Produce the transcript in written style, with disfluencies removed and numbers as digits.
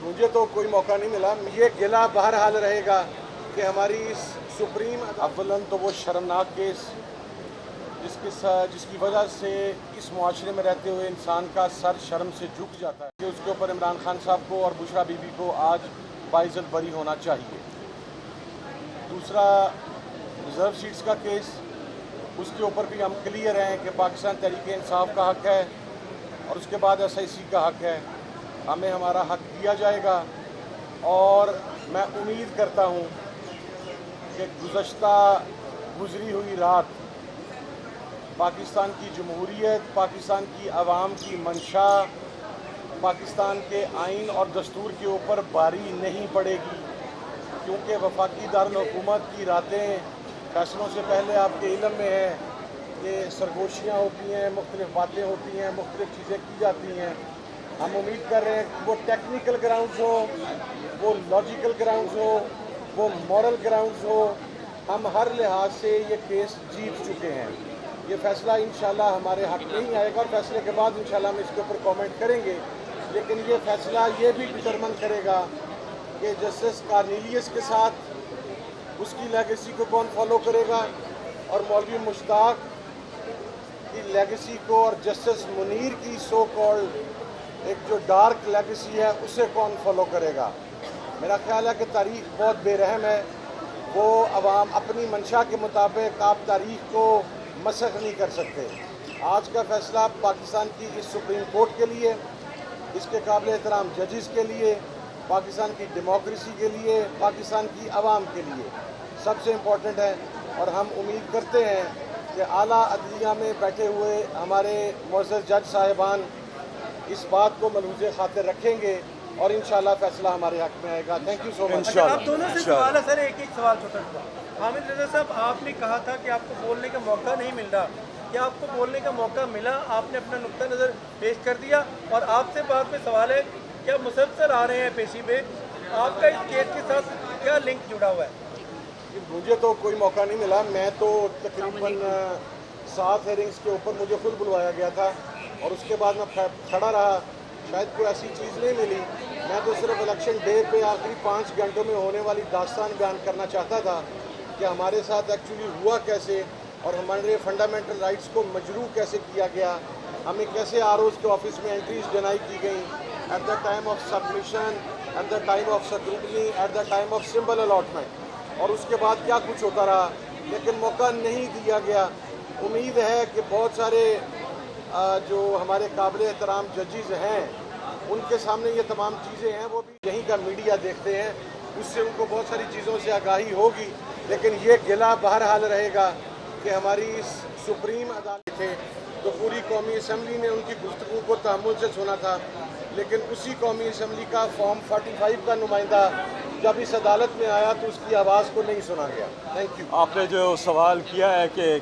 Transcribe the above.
مجھے تو کوئی موقع نہیں ملا. یہ گلہ بہرحال رہے گا کہ ہماری سپریم اولن تو وہ شرمناک کیس جس کی وجہ سے اس معاشرے میں رہتے ہوئے انسان کا سر شرم سے جھک جاتا ہے کہ اس کے اوپر عمران خان صاحب کو اور بشرا بی بی کو آج باعزت بری ہونا چاہیے. دوسرا ریزرو سیٹس کا کیس, اس کے اوپر بھی ہم کلیئر ہیں کہ پاکستان تحریک انصاف کا حق ہے اور اس کے بعد SIC کا حق ہے. ہمیں ہمارا حق دیا جائے گا اور میں امید کرتا ہوں کہ گزری ہوئی رات پاکستان کی جمہوریت, پاکستان کی عوام کی منشا, پاکستان کے آئین اور دستور کے اوپر باری نہیں پڑے گی, کیونکہ وفاقی دارالحکومت کی راتیں فیصلوں سے پہلے آپ کے علم میں ہے کہ سرگوشیاں ہوتی ہیں, مختلف باتیں ہوتی ہیں, مختلف چیزیں کی جاتی ہیں. ہم امید کر رہے ہیں کہ وہ ٹیکنیکل گراؤنڈز ہوں, وہ لاجیکل گراؤنڈز ہوں, وہ مورل گراؤنڈز ہوں, ہم ہر لحاظ سے یہ کیس جیت چکے ہیں. یہ فیصلہ انشاءاللہ ہمارے حق میں ہی آئے گا اور فیصلے کے بعد انشاءاللہ ہم اس کے اوپر کامنٹ کریں گے. لیکن یہ فیصلہ یہ بھی ڈٹرمن کرے گا کہ جسٹس کارنیلیس کے ساتھ اس کی لیگیسی کو کون فالو کرے گا, اور مولوی مشتاق کی لیگیسی کو اور جسٹس منیر کی سو کالڈ ایک جو ڈارک لیگیسی ہے اسے کون فالو کرے گا. میرا خیال ہے کہ تاریخ بہت بے رحم ہے. وہ عوام اپنی منشا کے مطابق آپ تاریخ کو مسخ نہیں کر سکتے. آج کا فیصلہ پاکستان کی اس سپریم کورٹ کے لیے, اس کے قابل احترام ججز کے لیے, پاکستان کی ڈیموکریسی کے لیے, پاکستان کی عوام کے لیے سب سے امپورٹنٹ ہے. اور ہم امید کرتے ہیں کہ اعلیٰ عدلیہ میں بیٹھے ہوئے ہمارے معزز جج صاحبان اس بات کو ملحوظ خاطر رکھیں گے اور انشاءاللہ فیصلہ ہمارے حق میں آئے گا. تھینک یو سو مچ. آپ دونوں سے سوال ہے سر, ایک سوال چھوٹا سا. حامد رضا صاحب, آپ نے کہا تھا کہ آپ کو بولنے کا موقع نہیں مل رہا, کیا آپ کو بولنے کا موقع ملا؟ آپ نے اپنا نقطہ نظر پیش کر دیا. اور آپ سے بات میں سوال ہے, کیا مسلسل آ رہے ہیں پیشی پہ, آپ کا اس کیس کے ساتھ کیا لنک جڑا ہوا ہے؟ مجھے تو کوئی موقع نہیں ملا. میں تو تقریباً 7 ہیئرنگز کے اوپر مجھے خود بلوایا گیا تھا اور اس کے بعد میں کھڑا رہا. شاید کوئی ایسی چیز نہیں ملی. میں تو صرف الیکشن ڈے پہ آخری 5 گھنٹوں میں ہونے والی داستان بیان کرنا چاہتا تھا کہ ہمارے ساتھ ایکچولی ہوا کیسے اور ہمارے فنڈامنٹل رائٹس کو مجروح کیسے کیا گیا, ہمیں کیسے ROs کے آفس میں انٹریز ڈینائی کی گئیں at the time of submission, at the time of scrutiny, at the time of symbol allotment, اور اس کے بعد کیا کچھ ہوتا رہا. لیکن موقع نہیں دیا گیا. امید ہے کہ بہت سارے جو ہمارے قابل احترام ججز ہیں ان کے سامنے یہ تمام چیزیں ہیں, وہ بھی یہیں کا میڈیا دیکھتے ہیں, اس سے ان کو بہت ساری چیزوں سے آگاہی ہوگی. لیکن یہ گلہ بہرحال رہے گا کہ ہماری سپریم عدالت تھے تو پوری قومی اسمبلی نے ان کی گفتگو کو تحمل سے سنا تھا, لیکن اسی قومی اسمبلی کا فارم 45 کا نمائندہ جب اس عدالت میں آیا تو اس کی آواز کو نہیں سنا گیا. Thank you. آپ نے جو سوال کیا ہے کہ